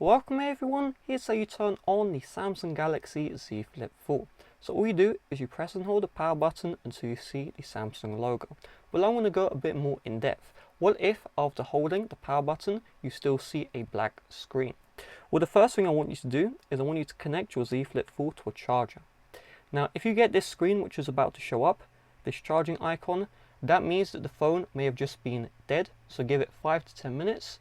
Welcome everyone, here's how you turn on the Samsung Galaxy Z Flip 4. So all you do is you press and hold the power button until you see the Samsung logo. But I'm going to go a bit more in depth. What if after holding the power button you still see a black screen? Well, the first thing I want you to do is I want you to connect your Z Flip 4 to a charger. Now if you get this screen which is about to show up, this charging icon, that means that the phone may have just been dead. So give it 5 to 10 minutes,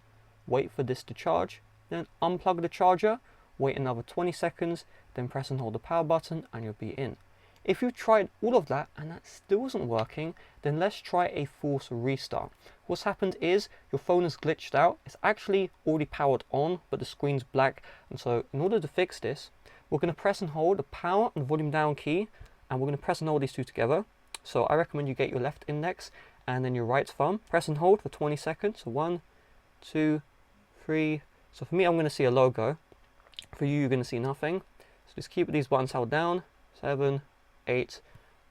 wait for this to charge. Then unplug the charger, wait another 20 seconds, then press and hold the power button and you'll be in. If you've tried all of that and that still isn't working, then let's try a force restart. What's happened is your phone is glitched out. It's actually already powered on, but the screen's black. And so in order to fix this, we're going to press and hold the power and volume down key, and we're going to press and hold these two together. So I recommend you get your left index and then your right thumb. Press and hold for 20 seconds. So 1, 2, 3. So for me, I'm going to see a logo. For you, you're going to see nothing. So just keep these buttons held down. 7, 8,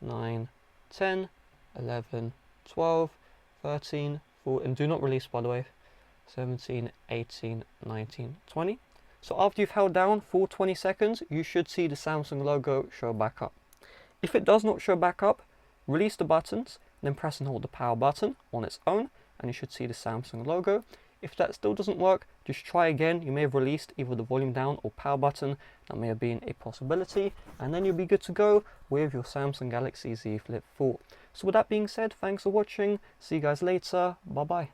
9, 10, 11, 12, 13, 14, and do not release by the way, 17, 18, 19, 20. So after you've held down for 20 seconds, you should see the Samsung logo show back up. If it does not show back up, release the buttons, then press and hold the power button on its own, and you should see the Samsung logo. If that still doesn't work, just try again. You may have released either the volume down or power button. That may have been a possibility, and then you'll be good to go with your Samsung Galaxy Z Flip 4. So with that being said, thanks for watching. See you guys later. Bye bye.